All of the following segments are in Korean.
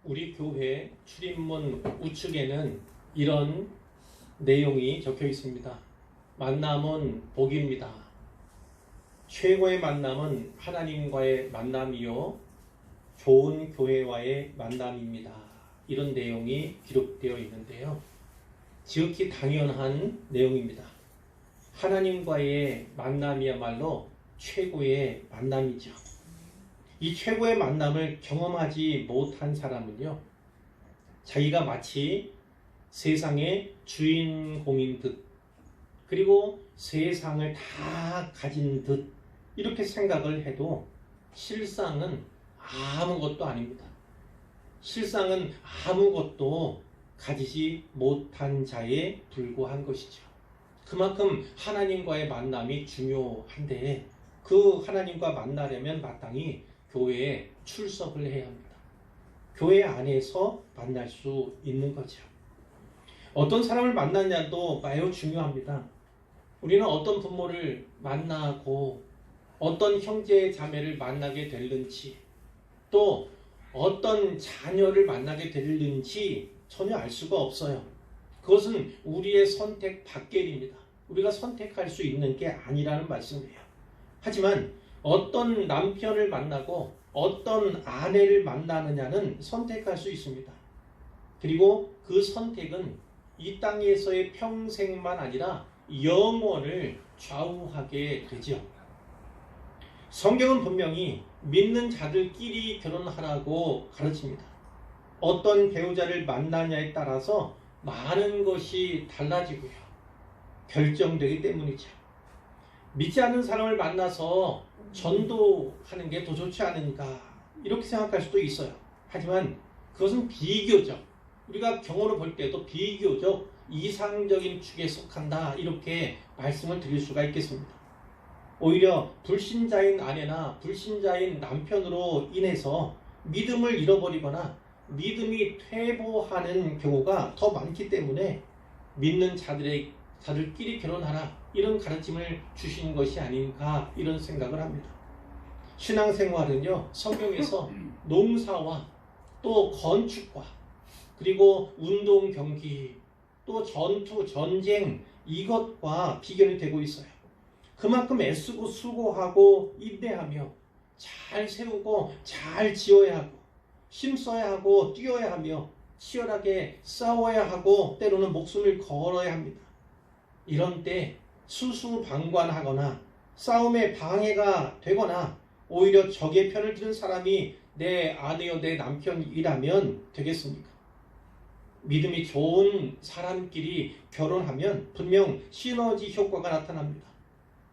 우리 교회 출입문 우측에는 이런 내용이 적혀 있습니다. 만남은 복입니다. 최고의 만남은 하나님과의 만남이요 좋은 교회와의 만남입니다. 이런 내용이 기록되어 있는데요. 지극히 당연한 내용입니다. 하나님과의 만남이야말로 최고의 만남이죠. 이 최고의 만남을 경험하지 못한 사람은요, 자기가 마치 세상의 주인공인 듯, 그리고 세상을 다 가진 듯 이렇게 생각을 해도 실상은 아무것도 아닙니다. 실상은 아무것도 가지지 못한 자에 불과한 것이죠. 그만큼 하나님과의 만남이 중요한데, 그 하나님과 만나려면 마땅히 교회에 출석을 해야 합니다. 교회 안에서 만날 수 있는 거죠. 어떤 사람을 만나냐도 매우 중요합니다. 우리는 어떤 부모를 만나고 어떤 형제 자매를 만나게 될는지, 또 어떤 자녀를 만나게 될는지 전혀 알 수가 없어요. 그것은 우리의 선택 밖일입니다. 우리가 선택할 수 있는 게 아니라는 말씀이에요. 하지만 어떤 남편을 만나고 어떤 아내를 만나느냐는 선택할 수 있습니다. 그리고 그 선택은 이 땅에서의 평생만 아니라 영원을 좌우하게 되죠. 성경은 분명히 믿는 자들끼리 결혼하라고 가르칩니다. 어떤 배우자를 만나냐에 따라서 많은 것이 달라지고요, 결정되기 때문이죠. 믿지 않는 사람을 만나서 전도하는 게 더 좋지 않은가 이렇게 생각할 수도 있어요. 하지만 그것은 비교적, 우리가 경험을 볼 때도 비교적 이상적인 축에 속한다 이렇게 말씀을 드릴 수가 있겠습니다. 오히려 불신자인 아내나 불신자인 남편으로 인해서 믿음을 잃어버리거나 믿음이 퇴보하는 경우가 더 많기 때문에 믿는 자들끼리 결혼하라 이런 가르침을 주신 것이 아닌가 이런 생각을 합니다. 신앙생활은요, 성경에서 농사와 또 건축과 그리고 운동 경기 또 전투 전쟁 이것과 비견이 되고 있어요. 그만큼 애쓰고 수고하고 인내하며 잘 세우고 잘 지어야 하고 힘써야 하고 뛰어야 하며 치열하게 싸워야 하고 때로는 목숨을 걸어야 합니다. 이런 때 수수방관하거나 싸움에 방해가 되거나 오히려 적의 편을 드는 사람이 내 아내요 내 남편이라면 되겠습니까? 믿음이 좋은 사람끼리 결혼하면 분명 시너지 효과가 나타납니다.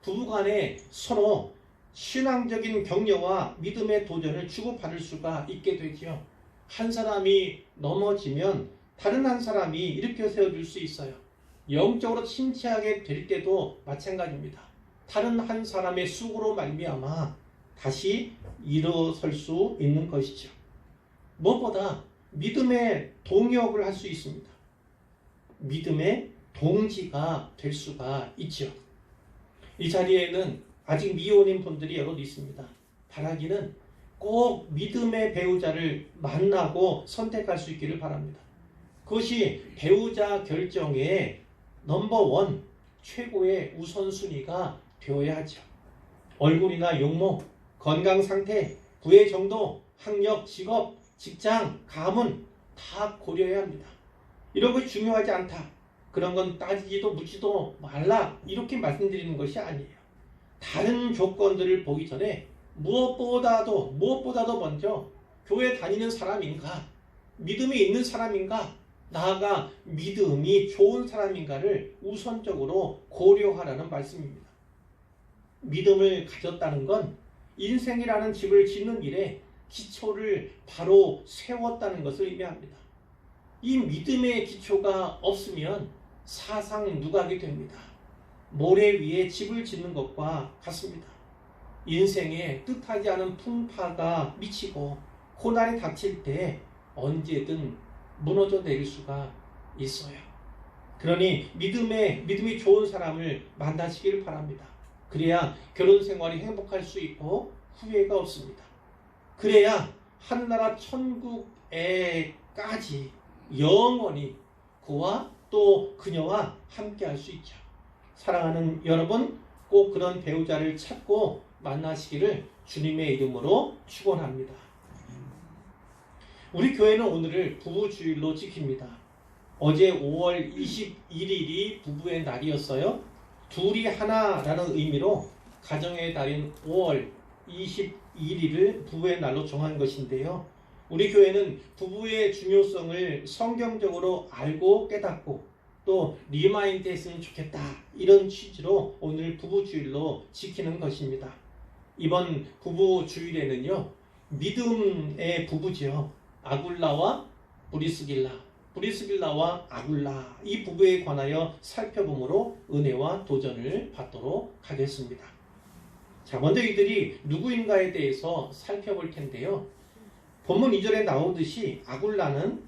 부부간의 서로 신앙적인 격려와 믿음의 도전을 주고받을 수가 있게 되죠. 한 사람이 넘어지면 다른 한 사람이 일으켜 세워줄 수 있어요. 영적으로 침체하게 될 때도 마찬가지입니다. 다른 한 사람의 수고로 말미암아 다시 일어설 수 있는 것이죠. 무엇보다 믿음의 동역을 할 수 있습니다. 믿음의 동지가 될 수가 있죠. 이 자리에는 아직 미혼인 분들이 여럿 있습니다. 바라기는 꼭 믿음의 배우자를 만나고 선택할 수 있기를 바랍니다. 그것이 배우자 결정의 넘버원, 최고의 우선순위가 되어야 하죠. 얼굴이나 용모, 건강 상태, 부의 정도, 학력, 직업, 직장, 가문 다 고려해야 합니다. 이런 것이 중요하지 않다, 그런 건 따지지도 묻지도 말라 이렇게 말씀드리는 것이 아니에요. 다른 조건들을 보기 전에 무엇보다도 먼저 교회 다니는 사람인가, 믿음이 있는 사람인가, 나아가 믿음이 좋은 사람인가를 우선적으로 고려하라는 말씀입니다. 믿음을 가졌다는 건 인생이라는 집을 짓는 일에 기초를 바로 세웠다는 것을 의미합니다. 이 믿음의 기초가 없으면 사상 누각이 됩니다. 모래 위에 집을 짓는 것과 같습니다. 인생에 뜻하지 않은 풍파가 미치고 고난이 닥칠 때 언제든 무너져 내릴 수가 있어요. 그러니 믿음이 좋은 사람을 만나시기를 바랍니다. 그래야 결혼 생활이 행복할 수 있고 후회가 없습니다. 그래야 한나라 천국에까지 영원히 그와 또 그녀와 함께 할 수 있죠. 사랑하는 여러분, 꼭 그런 배우자를 찾고 만나시기를 주님의 이름으로 축원합니다. 우리 교회는 오늘을 부부주일로 지킵니다. 어제 5월 21일이 부부의 날이었어요. 둘이 하나라는 의미로 가정의 달인 5월 21일을 부부의 날로 정한 것인데요. 우리 교회는 부부의 중요성을 성경적으로 알고 깨닫고 또 리마인드 했으면 좋겠다, 이런 취지로 오늘 부부주일로 지키는 것입니다. 이번 부부주일에는요, 믿음의 부부지요. 아굴라와 브리스길라와 아굴라, 이 부부에 관하여 살펴보므로 은혜와 도전을 받도록 하겠습니다. 자, 먼저 이들이 누구인가에 대해서 살펴볼 텐데요. 본문 2절에 나오듯이 아굴라는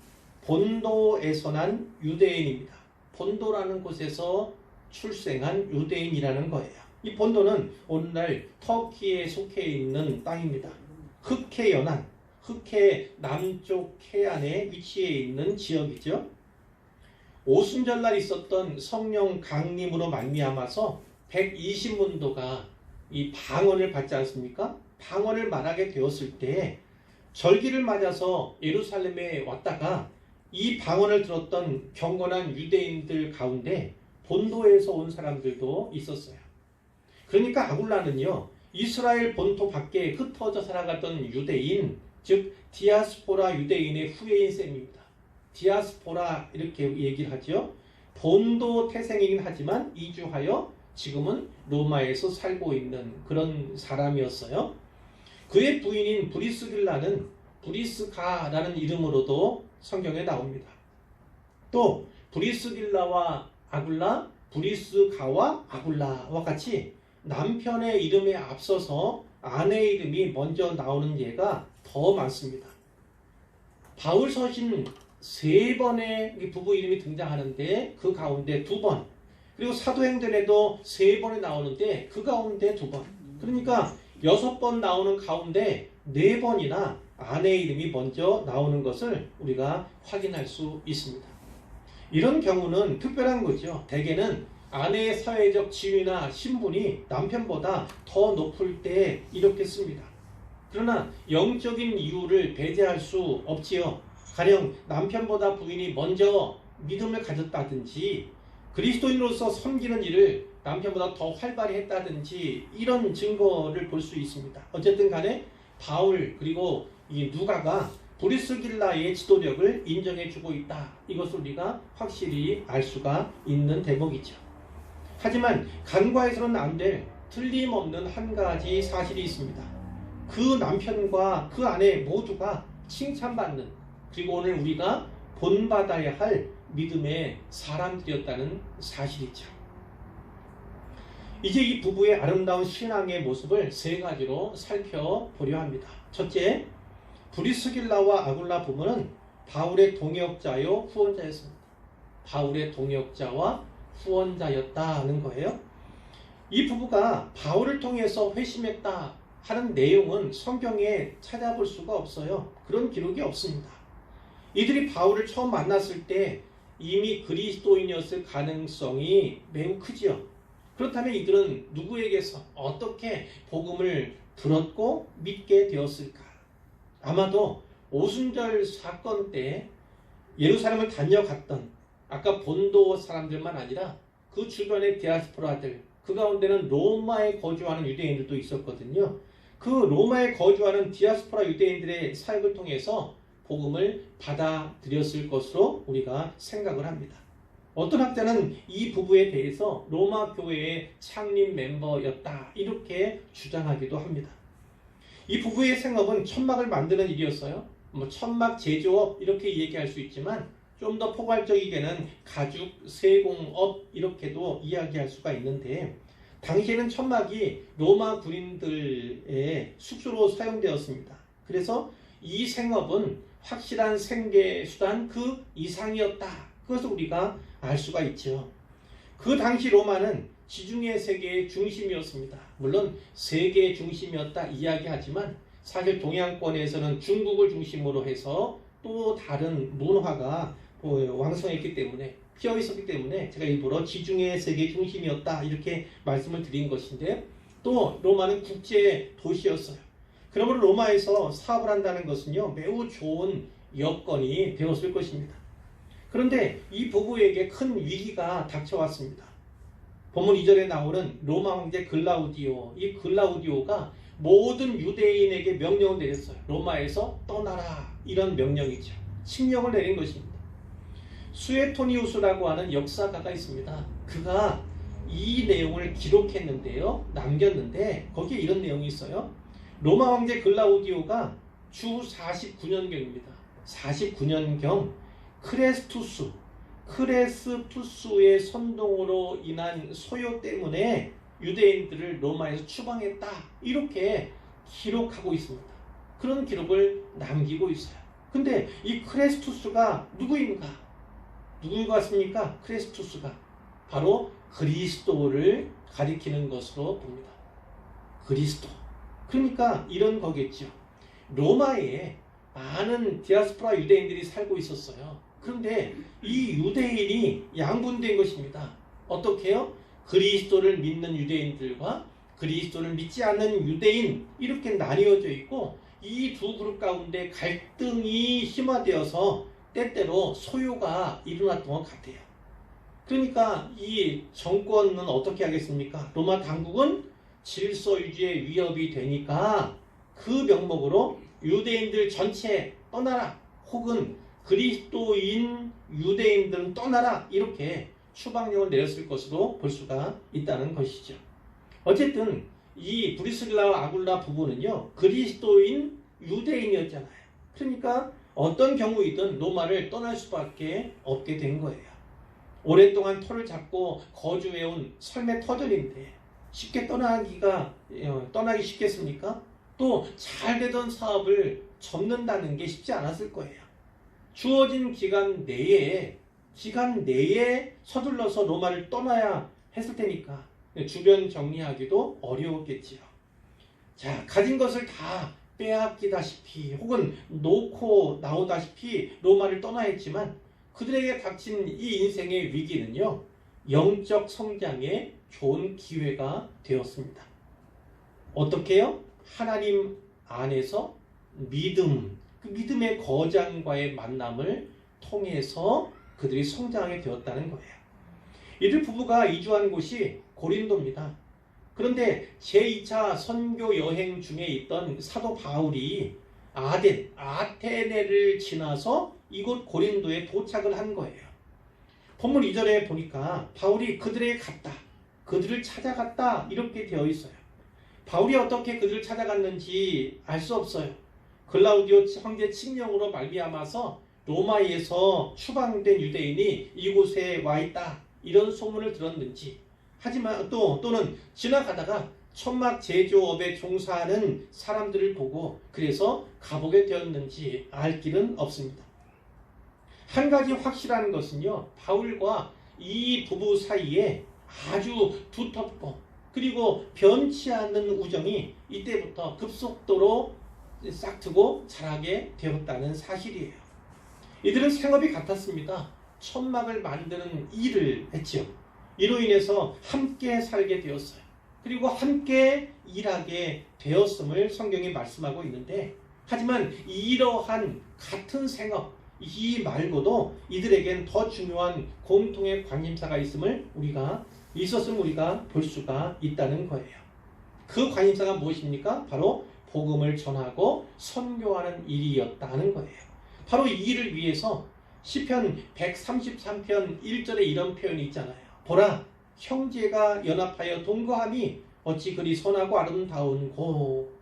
본도에서 난 유대인입니다. 본도라는 곳에서 출생한 유대인이라는 거예요. 이 본도는 오늘날 터키에 속해 있는 땅입니다. 흑해 연안, 흑해 남쪽 해안에 위치해 있는 지역이죠. 오순절날 있었던 성령 강림으로 말미암아서 120문도가 이 방언을 받지 않습니까? 방언을 말하게 되었을 때 절기를 맞아서 예루살렘에 왔다가 이 방언을 들었던 경건한 유대인들 가운데 본도에서 온 사람들도 있었어요. 그러니까 아굴라는요, 이스라엘 본토 밖에 흩어져 살아갔던 유대인, 즉 디아스포라 유대인의 후예인 셈입니다. 디아스포라 이렇게 얘기를 하죠. 본도 태생이긴 하지만 이주하여 지금은 로마에서 살고 있는 그런 사람이었어요. 그의 부인인 브리스길라는 브리스가라는 이름으로도 성경에 나옵니다. 또 브리스길라와 아굴라, 브리스가와 아굴라와 같이 남편의 이름에 앞서서 아내의 이름이 먼저 나오는 예가 더 많습니다. 바울 서신 3번의 부부 이름이 등장하는데 그 가운데 2번, 그리고 사도행전에도 3번이 나오는데 그 가운데 2번, 그러니까 6번 나오는 가운데 4번이나 아내의 이름이 먼저 나오는 것을 우리가 확인할 수 있습니다. 이런 경우는 특별한 거죠. 대개는 아내의 사회적 지위나 신분이 남편보다 더 높을 때 이렇게 씁니다. 그러나 영적인 이유를 배제할 수 없지요. 가령 남편보다 부인이 먼저 믿음을 가졌다든지 그리스도인으로서 섬기는 일을 남편보다 더 활발히 했다든지 이런 증거를 볼 수 있습니다. 어쨌든 간에 바울 그리고 이 누가가 브리스길라의 지도력을 인정해주고 있다. 이것을 우리가 확실히 알 수가 있는 대목이죠. 하지만 간과해서는 안 될 틀림없는 한 가지 사실이 있습니다. 그 남편과 그 아내 모두가 칭찬받는, 그리고 오늘 우리가 본받아야 할 믿음의 사람들이었다는 사실이죠. 이제 이 부부의 아름다운 신앙의 모습을 3가지로 살펴보려 합니다. 첫째, 브리스길라와 아굴라 부부는 바울의 동역자요 후원자였습니다. 바울의 동역자와 후원자였다는 거예요. 이 부부가 바울을 통해서 회심했다 하는 내용은 성경에 찾아볼 수가 없어요. 그런 기록이 없습니다. 이들이 바울을 처음 만났을 때 이미 그리스도인이었을 가능성이 매우 크지요. 그렇다면 이들은 누구에게서 어떻게 복음을 들었고 믿게 되었을까? 아마도 오순절 사건 때 예루살렘을 다녀갔던 아까 본도 사람들만 아니라 그 주변의 디아스포라들, 그 가운데는 로마에 거주하는 유대인들도 있었거든요. 그 로마에 거주하는 디아스포라 유대인들의 사역을 통해서 복음을 받아들였을 것으로 우리가 생각을 합니다. 어떤 학자는 이 부부에 대해서 로마 교회의 창립 멤버였다 이렇게 주장하기도 합니다. 이 부부의 생업은 천막을 만드는 일이었어요. 천막 제조업 이렇게 얘기할 수 있지만 좀 더 포괄적이게는 가죽 세공업 이렇게도 이야기할 수가 있는데, 당시에는 천막이 로마 군인들의 숙소로 사용되었습니다. 그래서 이 생업은 확실한 생계 수단 그 이상이었다. 그것을 우리가 알 수가 있죠. 그 당시 로마는 지중해 세계의 중심이었습니다. 물론 세계의 중심이었다 이야기하지만 사실 동양권에서는 중국을 중심으로 해서 또 다른 문화가 왕성했기 때문에 피어 있었기 때문에 제가 일부러 지중해 세계 중심이었다 이렇게 말씀을 드린 것인데 또 로마는 국제 도시였어요. 그러므로 로마에서 사업을 한다는 것은요 매우 좋은 여건이 되었을 것입니다. 그런데 이 부부에게 큰 위기가 닥쳐왔습니다. 본문 2절에 나오는 로마 황제 글라우디오, 이 글라우디오가 모든 유대인에게 명령을 내렸어요. 로마에서 떠나라 이런 명령이죠. 칙령을 내린 것입니다. 수에토니우스라고 하는 역사가가 있습니다. 그가 이 내용을 기록했는데요. 남겼는데 거기에 이런 내용이 있어요. 로마 황제 글라우디오가 주 49년경입니다. 49년경 크레스투스의 선동으로 인한 소요 때문에 유대인들을 로마에서 추방했다. 이렇게 기록하고 있습니다. 그런 기록을 남기고 있어요. 근데 이 크레스투스가 누구인가? 누구 같습니까? 크레스투스가 바로 그리스도를 가리키는 것으로 봅니다. 그리스도. 그러니까 이런 거겠죠. 로마에 많은 디아스포라 유대인들이 살고 있었어요. 그런데 이 유대인이 양분된 것입니다. 어떻게요? 그리스도를 믿는 유대인들과 그리스도를 믿지 않는 유대인 이렇게 나뉘어져 있고 이 두 그룹 가운데 갈등이 심화되어서 때때로 소요가 일어났던 것 같아요. 그러니까 이 정권은 어떻게 하겠습니까? 로마 당국은 질서 유지에 위협이 되니까 그 명목으로 유대인들 전체 떠나라 혹은 그리스도인 유대인들은 떠나라 이렇게 추방령을 내렸을 것으로 볼 수가 있다는 것이죠. 어쨌든 이 브리스길라와 아굴라 부부는요 그리스도인 유대인이었잖아요. 그러니까 어떤 경우이든 로마를 떠날 수밖에 없게 된 거예요. 오랫동안 터를 잡고 거주해온 삶의 터전인데 쉽게 떠나기 쉽겠습니까? 또 잘 되던 사업을 접는다는 게 쉽지 않았을 거예요. 주어진 기간 내에 서둘러서 로마를 떠나야 했을 테니까 주변 정리하기도 어려웠겠지요. 자, 가진 것을 다 빼앗기다시피 혹은 놓고 나오다시피 로마를 떠나야 했지만 그들에게 닥친 이 인생의 위기는요 영적 성장의 좋은 기회가 되었습니다. 어떻게요? 하나님 안에서 믿음, 그 믿음의 거장과의 만남을 통해서 그들이 성장하게 되었다는 거예요. 이들 부부가 이주한 곳이 고린도입니다. 그런데 제2차 선교 여행 중에 있던 사도 바울이 아테네를 지나서 이곳 고린도에 도착을 한 거예요. 본문 2절에 보니까 바울이 그들에게 갔다, 그들을 찾아갔다 이렇게 되어 있어요. 바울이 어떻게 그들을 찾아갔는지 알 수 없어요. 글라우디오 황제 칙령으로 말미암아서 로마에서 추방된 유대인이 이곳에 와 있다 이런 소문을 들었는지, 하지만 또는 지나가다가 천막 제조업에 종사하는 사람들을 보고 그래서 가보게 되었는지 알 길은 없습니다. 한 가지 확실한 것은요, 바울과 이 부부 사이에 아주 두텁고 그리고 변치 않는 우정이 이때부터 급속도로 싹트고 자라게 되었다는 사실이에요. 이들은 생업이 같았습니다. 천막을 만드는 일을 했죠. 이로 인해서 함께 살게 되었어요. 그리고 함께 일하게 되었음을 성경이 말씀하고 있는데, 하지만 이러한 같은 생업 이 말고도 이들에겐 더 중요한 공통의 관심사가 있었음을 우리가 볼 수가 있다는 거예요. 그 관심사가 무엇입니까? 바로 복음을 전하고 선교하는 일이었다는 거예요. 바로 이 일을 위해서 시편 133편 1절에 이런 표현이 있잖아요. 보라, 형제가 연합하여 동거함이 어찌 그리 선하고 아름다운고.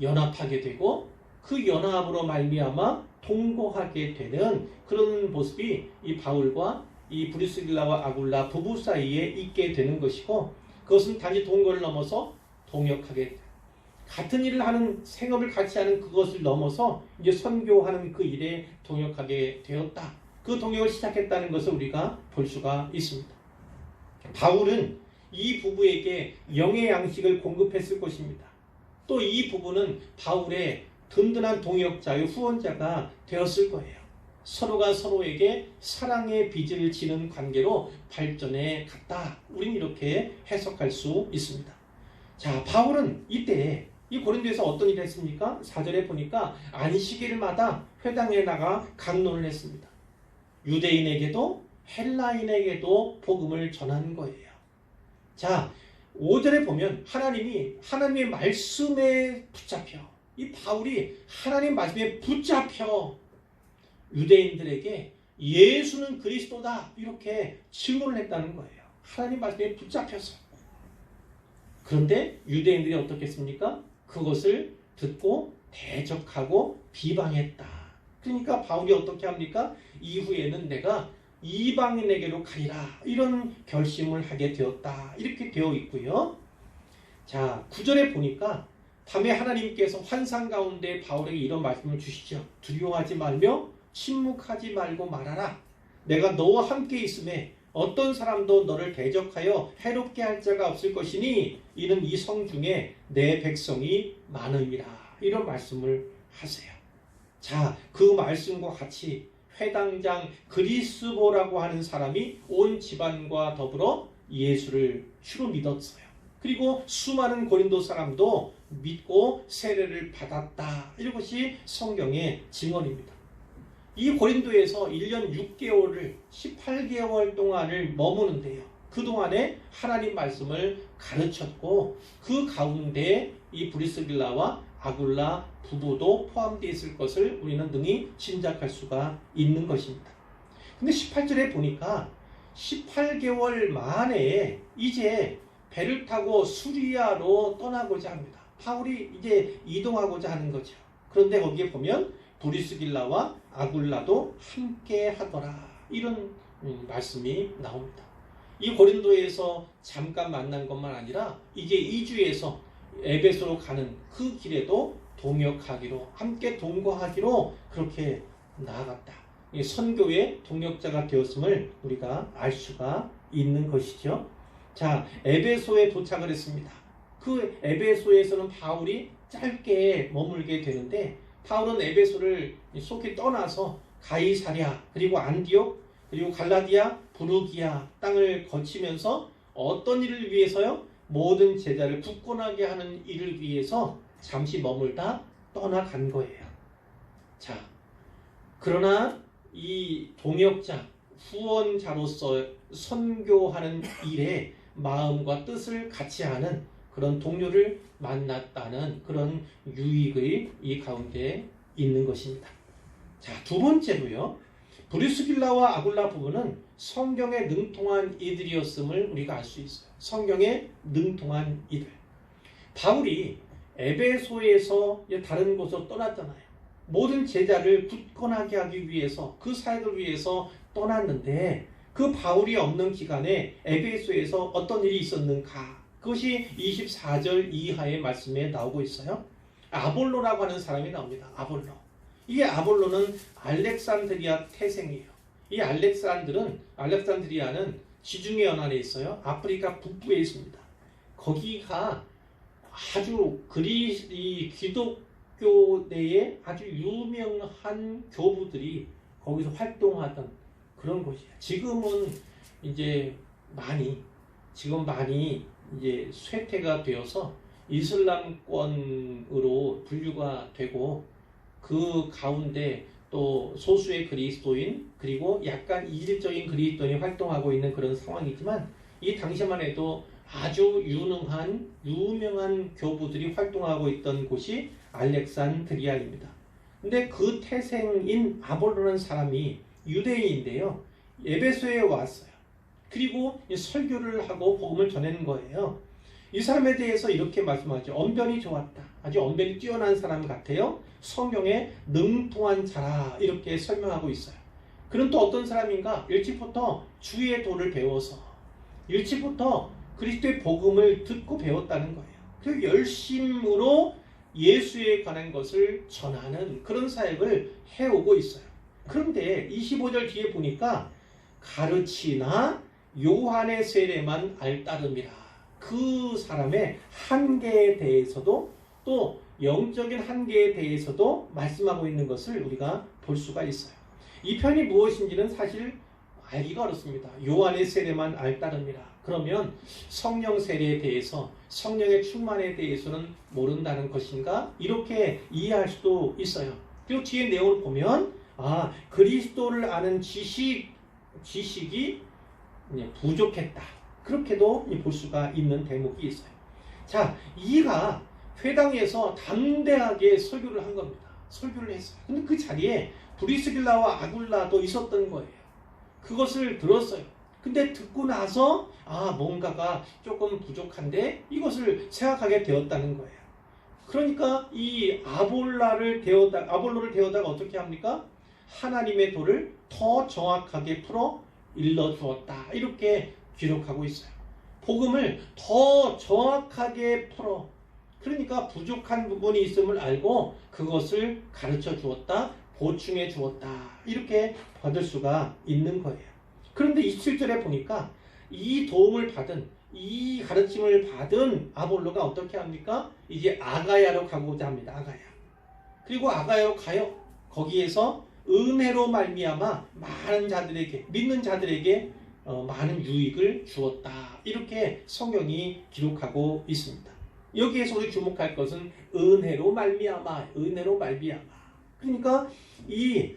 연합하게 되고 그 연합으로 말미암아 동거하게 되는 그런 모습이 이 바울과 이 브리스길라와 아굴라 부부 사이에 있게 되는 것이고, 그것은 단지 동거를 넘어서 동역하게, 같은 일을 하는, 생업을 같이 하는 그것을 넘어서 이제 선교하는 그 일에 동역하게 되었다. 그 동역을 시작했다는 것을 우리가 볼 수가 있습니다. 바울은 이 부부에게 영의 양식을 공급했을 것입니다. 또 이 부부는 바울의 든든한 동역자의 후원자가 되었을 거예요. 서로가 서로에게 사랑의 빚을 지는 관계로 발전해 갔다. 우린 이렇게 해석할 수 있습니다. 자, 바울은 이때 이 고린도에서 어떤 일을 했습니까? 4절에 보니까 안식일마다 회당에 나가 강론을 했습니다. 유대인에게도 헬라인에게도 복음을 전한 거예요. 자, 5절에 보면 하나님의 말씀에 붙잡혀, 이 바울이 하나님 말씀에 붙잡혀 유대인들에게 예수는 그리스도다 이렇게 증언을 했다는 거예요. 하나님 말씀에 붙잡혀서. 그런데 유대인들이 어떻겠습니까? 그것을 듣고 대적하고 비방했다. 그러니까 바울이 어떻게 합니까? 이후에는 내가 이방인에게로 가리라 이런 결심을 하게 되었다. 이렇게 되어 있고요. 자, 9절에 보니까 밤에 하나님께서 환상 가운데 바울에게 이런 말씀을 주시죠. 두려워하지 말며 침묵하지 말고 말하라. 내가 너와 함께 있음에 어떤 사람도 너를 대적하여 해롭게 할 자가 없을 것이니 이는 이 성 중에 내 백성이 많음이라. 이런 말씀을 하세요. 자, 그 말씀과 같이 회당장 그리스보라고 하는 사람이 온 집안과 더불어 예수를 주로 믿었어요. 그리고 수많은 고린도 사람도 믿고 세례를 받았다. 이것이 성경의 증언입니다. 이 고린도에서 1년 6개월을 18개월 동안을 머무는데요. 그동안에 하나님 말씀을 가르쳤고 그 가운데 이 브리스길라와 아굴라 부부도 포함되어 있을 것을 우리는 능히 짐작할 수가 있는 것입니다. 근데 18절에 보니까 18개월 만에 이제 배를 타고 수리아로 떠나고자 합니다. 바울이 이제 이동하고자 하는 거죠. 그런데 거기에 보면 브리스길라와 아굴라도 함께 하더라. 이런 말씀이 나옵니다. 이 고린도에서 잠깐 만난 것만 아니라 이제 2주에서 에베소로 가는 그 길에도 동역하기로, 함께 동거하기로 그렇게 나아갔다. 선교의 동역자가 되었음을 우리가 알 수가 있는 것이죠. 자, 에베소에 도착을 했습니다. 그 에베소에서는 바울이 짧게 머물게 되는데 바울은 에베소를 속히 떠나서 가이사랴 그리고 안디옥 그리고 갈라디아 부르기아 땅을 거치면서 어떤 일을 위해서요? 모든 제자를 굳건하게 하는 일을 위해서 잠시 머물다 떠나간 거예요. 자, 그러나 이 동역자, 후원자로서 선교하는 일에 마음과 뜻을 같이 하는 그런 동료를 만났다는 그런 유익의 이 가운데 있는 것입니다. 자, 두 번째로요. 브리스길라와 아굴라 부부는 성경에 능통한 이들이었음을 우리가 알 수 있어요. 성경에 능통한 이들. 바울이 에베소에서 다른 곳으로 떠났잖아요. 모든 제자를 굳건하게 하기 위해서 그 사역을 위해서 떠났는데 그 바울이 없는 기간에 에베소에서 어떤 일이 있었는가? 그것이 24절 이하의 말씀에 나오고 있어요. 아볼로라고 하는 사람이 나옵니다. 아볼로. 이 아볼로는 알렉산드리아 태생이에요. 이 알렉산드리아는 지중해 연안에 있어요. 아프리카 북부에 있습니다. 거기가 아주 기독교 내에 아주 유명한 교부들이 거기서 활동하던 그런 곳이에요. 지금은 많이 이제 쇠퇴가 되어서 이슬람권으로 분류가 되고 그 가운데 또 소수의 그리스도인 그리고 약간 이질적인 그리스도인이 활동하고 있는 그런 상황이지만 이 당시만 해도 아주 유명한 교부들이 활동하고 있던 곳이 알렉산드리아입니다. 근데 그 태생인 아볼로라는 사람이 유대인인데요. 에베소에 왔어요. 그리고 설교를 하고 복음을 전하는 거예요. 이 사람에 대해서 이렇게 말씀하죠. 언변이 좋았다. 아주 언변이 뛰어난 사람 같아요. 성경에 능통한 자라 이렇게 설명하고 있어요. 그는 또 어떤 사람인가? 일찍부터 주의 도를 배워서 일찍부터 그리스도의 복음을 듣고 배웠다는 거예요. 그 열심으로 예수에 관한 것을 전하는 그런 사역을 해오고 있어요. 그런데 25절 뒤에 보니까 가르치나 요한의 세례만 알 따름이라. 그 사람의 한계에 대해서도 또 영적인 한계에 대해서도 말씀하고 있는 것을 우리가 볼 수가 있어요. 이 편이 무엇인지는 사실 알기가 어렵습니다. 요한의 세례만 알따릅니다. 그러면 성령 세례에 대해서, 성령의 충만에 대해서는 모른다는 것인가? 이렇게 이해할 수도 있어요. 그리고 뒤에 내용을 보면 그리스도를 아는 지식이 부족했다. 그렇게도 볼 수가 있는 대목이 있어요. 자, 이가 회당에서 담대하게 설교를 한 겁니다. 설교를 했어요. 근데 그 자리에 브리스길라와 아굴라도 있었던 거예요. 그것을 들었어요. 근데 듣고 나서 뭔가가 조금 부족한데 이것을 생각하게 되었다는 거예요. 그러니까 이 아볼로를 데려다가 어떻게 합니까? 하나님의 도를 더 정확하게 풀어 일러주었다. 이렇게 기록하고 있어요. 복음을 더 정확하게 풀어. 그러니까 부족한 부분이 있음을 알고 그것을 가르쳐 주었다. 보충해 주었다. 이렇게 받을 수가 있는 거예요. 그런데 27절에 보니까 이 도움을 받은, 이 가르침을 받은 아볼로가 어떻게 합니까? 이제 아가야로 가고자 합니다. 아가야. 그리고 아가야로 가요. 거기에서 은혜로 말미암아 많은 자들에게, 믿는 자들에게 많은 유익을 주었다. 이렇게 성경이 기록하고 있습니다. 여기에서 우리 주목할 것은 은혜로 말미암아, 은혜로 말미암아. 그러니까 이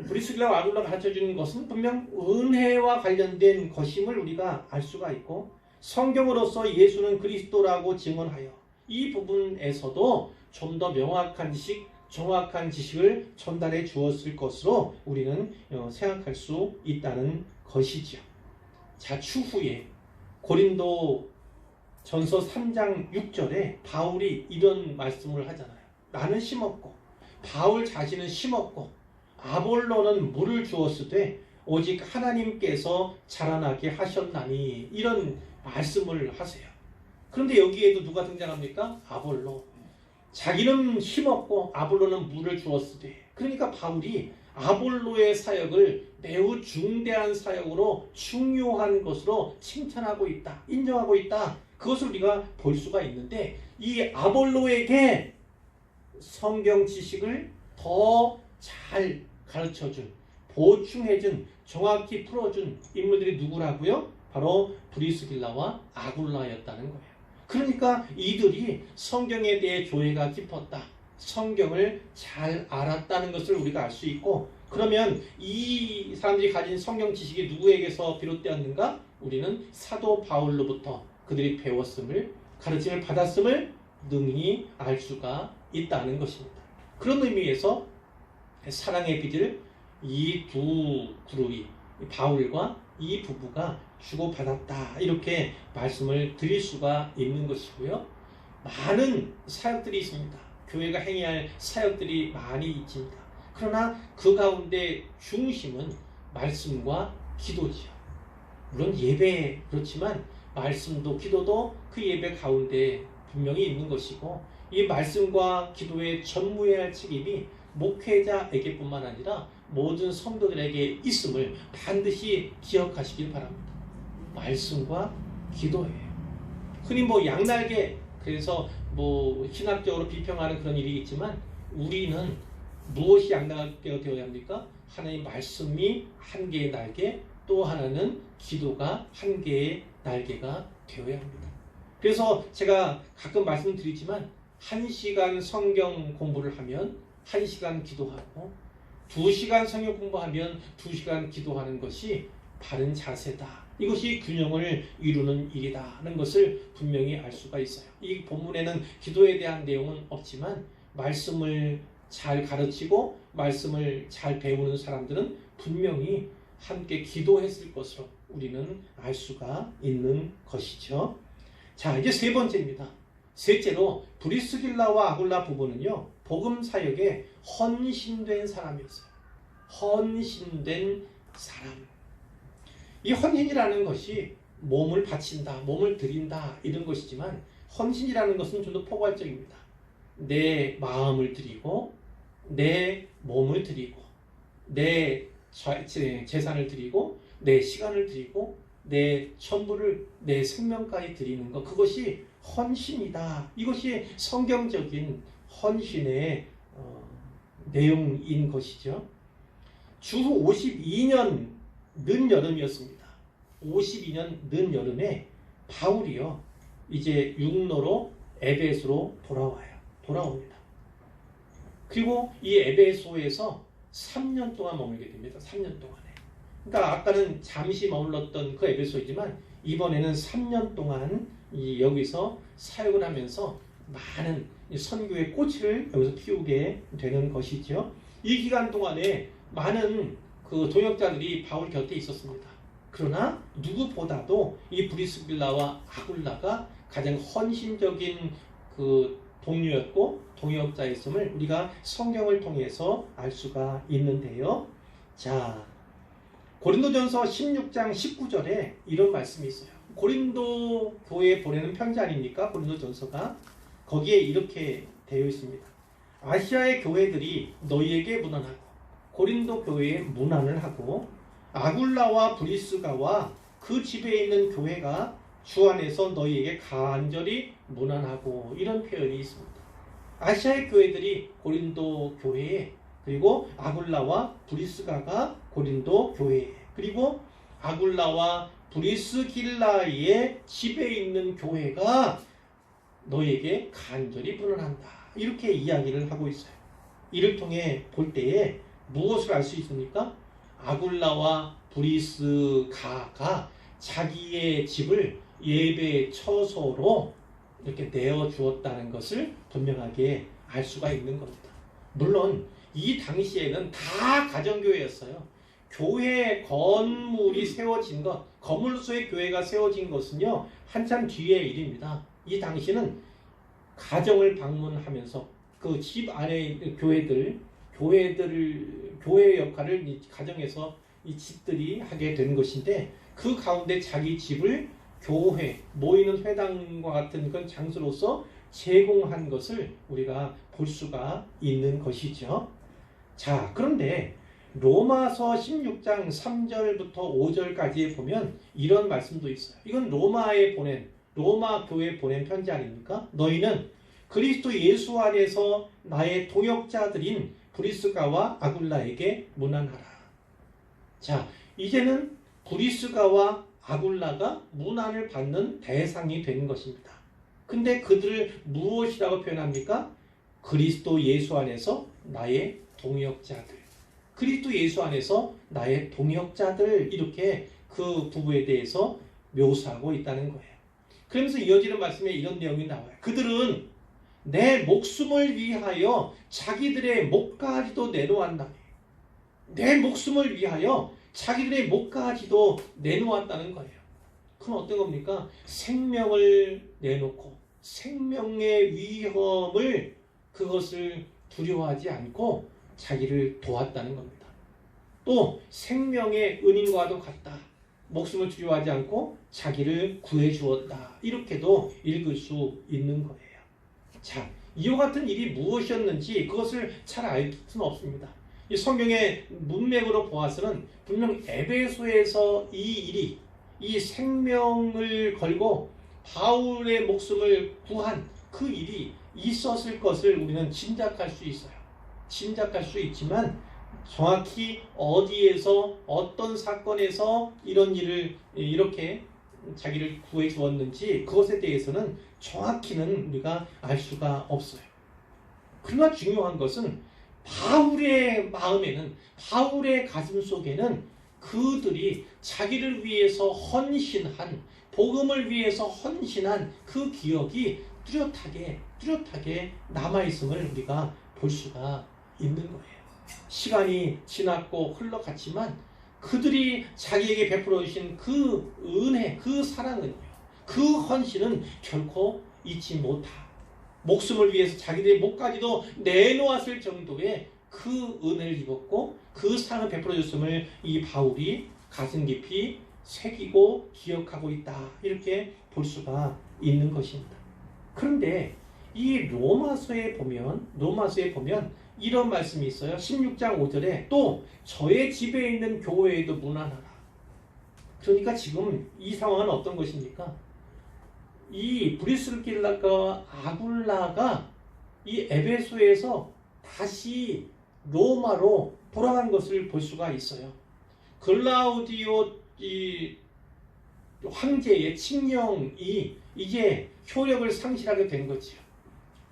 브리스길라와 아굴라가 가르쳐주는 것은 분명 은혜와 관련된 것임을 우리가 알 수가 있고, 성경으로서 예수는 그리스도라고 증언하여 이 부분에서도 좀 더 명확한 지식, 정확한 지식을 전달해 주었을 것으로 우리는 생각할 수 있다는 것이죠. 자, 추후에 고린도 전서 3장 6절에 바울이 이런 말씀을 하잖아요. 나는 심었고 바울 자신은 심었고 아볼로는 물을 주었으되 오직 하나님께서 자라나게 하셨나니, 이런 말씀을 하세요. 그런데 여기에도 누가 등장합니까? 아볼로. 자기는 심었고 아볼로는 물을 주었으되, 그러니까 바울이 아볼로의 사역을 매우 중대한 사역으로 중요한 것으로 칭찬하고 있다, 인정하고 있다. 그것을 우리가 볼 수가 있는데, 이 아볼로에게 성경 지식을 더 잘 가르쳐준, 보충해준, 정확히 풀어준 인물들이 누구라고요? 바로 브리스길라와 아굴라였다는 거예요. 그러니까 이들이 성경에 대해 조예가 깊었다, 성경을 잘 알았다는 것을 우리가 알 수 있고, 그러면 이 사람들이 가진 성경 지식이 누구에게서 비롯되었는가? 우리는 사도 바울로부터 그들이 배웠음을, 가르침을 받았음을 능히 알 수가 있다는 것입니다. 그런 의미에서 사랑의 빛을 이 두 그룹이, 바울과 이 부부가 주고받았다, 이렇게 말씀을 드릴 수가 있는 것이고요. 많은 사역들이 있습니다. 교회가 행해야 할 사역들이 많이 있습니다. 그러나 그 가운데 중심은 말씀과 기도지요. 물론 예배 그렇지만 말씀도 기도도 그 예배 가운데 분명히 있는 것이고, 이 말씀과 기도에 전무해야 할 책임이 목회자에게뿐만 아니라 모든 성도들에게 있음을 반드시 기억하시길 바랍니다. 말씀과 기도예요. 흔히 양날개, 그래서 신학적으로 비평하는 그런 일이 있지만, 우리는 무엇이 양날개가 되어야 합니까? 하나님 말씀이 한 개의 날개, 또 하나는 기도가 한 개의 날개가 되어야 합니다. 그래서 제가 가끔 말씀드리지만, 1시간 성경 공부를 하면 1시간 기도하고, 2시간 성경 공부하면 2시간 기도하는 것이 바른 자세다. 이것이 균형을 이루는 일이라는 것을 분명히 알 수가 있어요. 이 본문에는 기도에 대한 내용은 없지만, 말씀을 잘 가르치고 말씀을 잘 배우는 사람들은 분명히 함께 기도했을 것으로 우리는 알 수가 있는 것이죠. 자, 이제 세 번째입니다. 셋째로 브리스길라와 아굴라 부부는요, 복음 사역에 헌신된 사람이었어요. 헌신된 사람. 이 헌신이라는 것이 몸을 바친다, 몸을 드린다, 이런 것이지만, 헌신이라는 것은 좀 더 포괄적입니다. 내 마음을 드리고, 내 몸을 드리고, 내 재산을 드리고, 내 시간을 드리고, 내 전부를, 내 생명까지 드리는 것, 그것이 헌신이다. 이것이 성경적인 헌신의 내용인 것이죠. 주후 52년 늦여름이었습니다. 52년 늦여름에 바울이요, 이제 육로로 에베소로 돌아옵니다. 그리고 이 에베소에서 3년 동안 머물게 됩니다. 3년 동안에. 그러니까 아까는 잠시 머물렀던 그 에베소이지만 이번에는 3년 동안 여기서 사역을 하면서 많은 선교의 꽃을 여기서 피우게 되는 것이죠. 이 기간 동안에 많은 그 동역자들이 바울 곁에 있었습니다. 그러나 누구보다도 이 브리스길라와 아굴라가 가장 헌신적인 그 동료였고 동역자였음을 우리가 성경을 통해서 알 수가 있는데요. 자, 고린도전서 16장 19절에 이런 말씀이 있어요. 고린도 교회에 보내는 편지 아닙니까? 고린도전서가. 거기에 이렇게 되어 있습니다. 아시아의 교회들이 너희에게 문안하고 고린도 교회에 문안을 하고 아굴라와 브리스가와 그 집에 있는 교회가 주 안에서 너희에게 간절히 문안하고, 이런 표현이 있습니다. 아시아의 교회들이 고린도 교회에, 그리고 아굴라와 브리스가가 고린도 교회에, 그리고 아굴라와 브리스길라의 집에 있는 교회가 너희에게 간절히 문안한다. 이렇게 이야기를 하고 있어요. 이를 통해 볼 때에 무엇을 알 수 있습니까? 아굴라와 브리스가가 자기의 집을 예배 처소로 이렇게 내어 주었다는 것을 분명하게 알 수가 있는 겁니다. 물론 이 당시에는 다 가정교회였어요. 교회 건물이 세워진 것, 건물로서의 교회가 세워진 것은요, 한참 뒤의 일입니다. 이 당시는 가정을 방문하면서 그 집 안에 교회의 역할을 이 가정에서 이 집들이 하게 되는 것인데, 그 가운데 자기 집을 교회, 모이는 회당과 같은 그런 장소로서 제공한 것을 우리가 볼 수가 있는 것이죠. 자, 그런데 로마서 16장 3절부터 5절까지에 보면 이런 말씀도 있어요. 이건 로마 교회에 보낸 편지 아닙니까? 너희는 그리스도 예수 안에서 나의 동역자들인 브리스가와 아굴라에게 문안하라. 자, 이제는 브리스가와 아굴라가 문안을 받는 대상이 된 것입니다. 근데 그들을 무엇이라고 표현합니까? 그리스도 예수 안에서 나의 동역자들. 그리스도 예수 안에서 나의 동역자들, 이렇게 그 부부에 대해서 묘사하고 있다는 거예요. 그러면서 이어지는 말씀에 이런 내용이 나와요. 그들은 내 목숨을 위하여 자기들의 목까지도 내놓았다. 내 목숨을 위하여 자기들의 목까지도 내놓았다는 거예요. 그럼 어떤 겁니까? 생명을 내놓고 생명의 위험을, 그것을 두려워하지 않고 자기를 도왔다는 겁니다. 또 생명의 은인과도 같다. 목숨을 두려워하지 않고 자기를 구해주었다. 이렇게도 읽을 수 있는 거예요. 자, 이와 같은 일이 무엇이었는지 그것을 잘 알 수는 없습니다. 이 성경의 문맥으로 보아서는 분명 에베소에서 이 일이, 이 생명을 걸고 바울의 목숨을 구한 그 일이 있었을 것을 우리는 짐작할 수 있어요. 짐작할 수 있지만 정확히 어디에서 어떤 사건에서 이런 일을 이렇게 자기를 구해 주었는지 그것에 대해서는 정확히는 우리가 알 수가 없어요. 그러나 중요한 것은 바울의 마음에는, 바울의 가슴 속에는 그들이 자기를 위해서 헌신한, 복음을 위해서 헌신한 그 기억이 뚜렷하게 남아있음을 우리가 볼 수가 있는 거예요. 시간이 지났고 흘러갔지만 그들이 자기에게 베풀어 주신 그 은혜, 그 사랑은요, 그 헌신은 결코 잊지 못하. 목숨을 위해서 자기들의 목까지도 내놓았을 정도의 그 은혜를 입었고 그 사랑을 베풀어 줬음을 이 바울이 가슴 깊이 새기고 기억하고 있다. 이렇게 볼 수가 있는 것입니다. 그런데 이 로마서에 보면 이런 말씀이 있어요. 16장 5절에 또 저의 집에 있는 교회에도 문안하라. 그러니까 지금 이 상황은 어떤 것입니까? 이 브리스길라와 아굴라가 이 에베소에서 다시 로마로 돌아간 것을 볼 수가 있어요. 글라우디오 이 황제의 칙령이 이제 효력을 상실하게 된 거지요.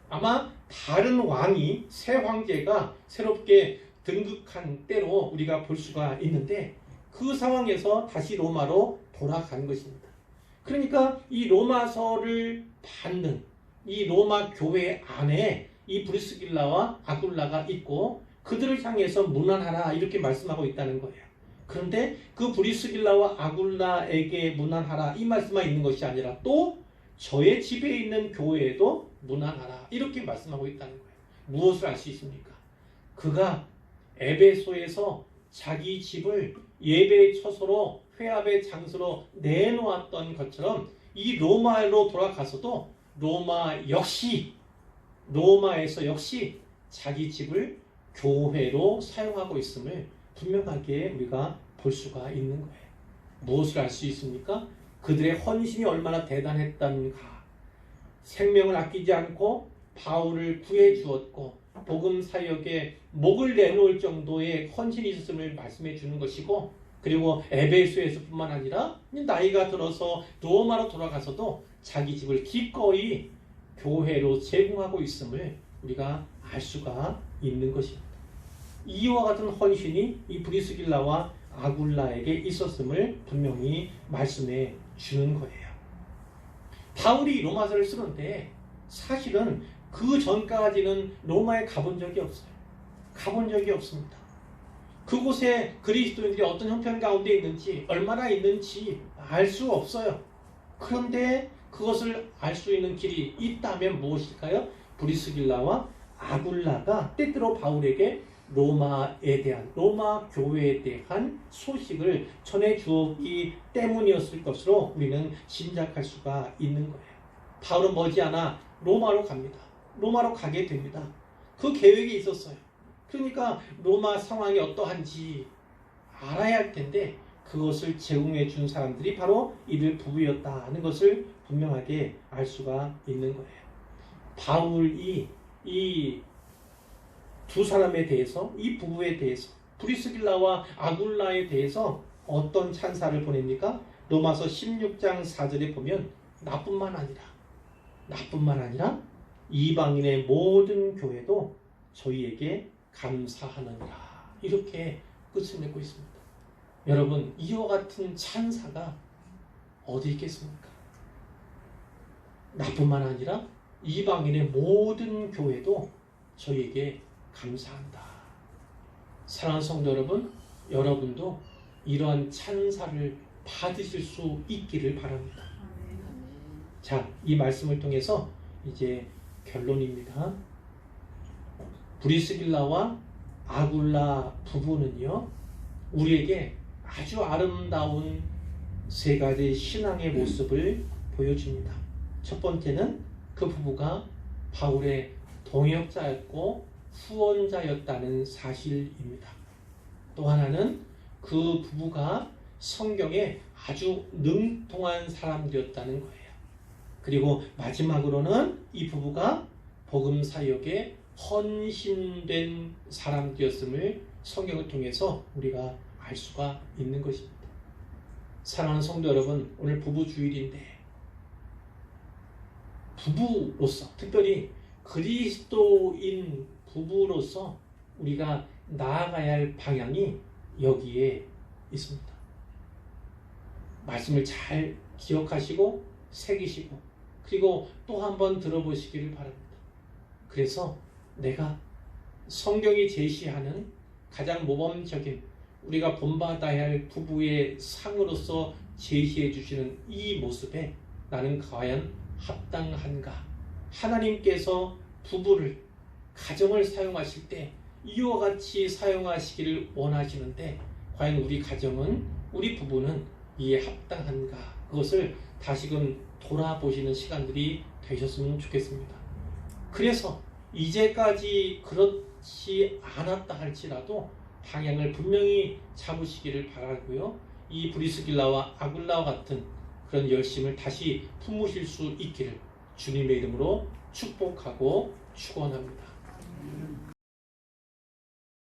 아마 다른 왕이 새 황제가 새롭게 등극한 때로 우리가 볼 수가 있는데 그 상황에서 다시 로마로 돌아간 것입니다. 그러니까 이 로마서를 받는 이 로마 교회 안에 이 브리스길라와 아굴라가 있고 그들을 향해서 문안하라 이렇게 말씀하고 있다는 거예요. 그런데 그 브리스길라와 아굴라에게 문안하라 이 말씀만 있는 것이 아니라 또 저의 집에 있는 교회에도 문안하라 이렇게 말씀하고 있다는 거예요. 무엇을 알 수 있습니까? 그가 에베소에서 자기 집을 예배의 처소로 회합의 장소로 내놓았던 것처럼 이 로마로 돌아가서도 로마에서 역시 자기 집을 교회로 사용하고 있음을 분명하게 우리가 볼 수가 있는 거예요. 무엇을 알 수 있습니까? 그들의 헌신이 얼마나 대단했던가. 생명을 아끼지 않고 바울을 구해 주었고 복음 사역에 목을 내놓을 정도의 헌신이 있었음을 말씀해 주는 것이고 그리고 에베소에서뿐만 아니라 나이가 들어서 로마로 돌아가서도 자기 집을 기꺼이 교회로 제공하고 있음을 우리가 알 수가 있는 것입니다. 이와 같은 헌신이 이 브리스길라와 아굴라에게 있었음을 분명히 말씀해 주는 거예요. 바울이 로마서를 쓰는데 사실은 그 전까지는 로마에 가본 적이 없어요. 가본 적이 없습니다. 그곳에 그리스도인들이 어떤 형편 가운데 있는지 얼마나 있는지 알 수 없어요. 그런데 그것을 알 수 있는 길이 있다면 무엇일까요? 브리스길라와 아굴라가 때때로 바울에게 로마 교회에 대한 소식을 전해 주었기 때문이었을 것으로 우리는 짐작할 수가 있는 거예요. 바울은 머지않아 로마로 갑니다. 로마로 가게 됩니다. 그 계획이 있었어요. 그러니까 로마 상황이 어떠한지 알아야 할 텐데 그것을 제공해 준 사람들이 바로 이들 부부였다는 것을 분명하게 알 수가 있는 거예요. 바울이 이 두 사람에 대해서 이 부부에 대해서 브리스길라와 아굴라에 대해서 어떤 찬사를 보냅니까? 로마서 16장 4절에 보면 나뿐만 아니라 이방인의 모든 교회도 저희에게 감사하느니라 이렇게 끝을 맺고 있습니다. 여러분 이와 같은 찬사가 어디 있겠습니까? 나뿐만 아니라 이방인의 모든 교회도 저희에게 감사한다. 사랑하는 성도 여러분, 여러분도 이러한 찬사를 받으실 수 있기를 바랍니다. 자, 이 말씀을 통해서 이제 결론입니다. 브리스길라와 아굴라 부부는요, 우리에게 아주 아름다운 세 가지 신앙의 모습을 보여줍니다. 첫 번째는 그 부부가 바울의 동역자였고 후원자였다는 사실입니다. 또 하나는 그 부부가 성경에 아주 능통한 사람들이었다는 거예요. 그리고 마지막으로는 이 부부가 복음 사역에 헌신된 사람들이었음을 성경을 통해서 우리가 알 수가 있는 것입니다. 사랑하는 성도 여러분, 오늘 부부 주일인데 부부로서 특별히 그리스도인 부부로서 우리가 나아가야 할 방향이 여기에 있습니다. 말씀을 잘 기억하시고 새기시고 그리고 또 한 번 들어보시기를 바랍니다. 그래서 내가 성경이 제시하는 가장 모범적인 우리가 본받아야 할 부부의 상으로서 제시해 주시는 이 모습에 나는 과연 합당한가? 하나님께서 부부를 가정을 사용하실 때 이와 같이 사용하시기를 원하시는데 과연 우리 가정은 우리 부부는 이에 합당한가? 그것을 다시금 돌아보시는 시간들이 되셨으면 좋겠습니다. 그래서 이제까지 그렇지 않았다 할지라도 방향을 분명히 잡으시기를 바라고요. 이 브리스길라와 아굴라와 같은 그런 열심을 다시 품으실 수 있기를 주님의 이름으로 축복하고 축원합니다.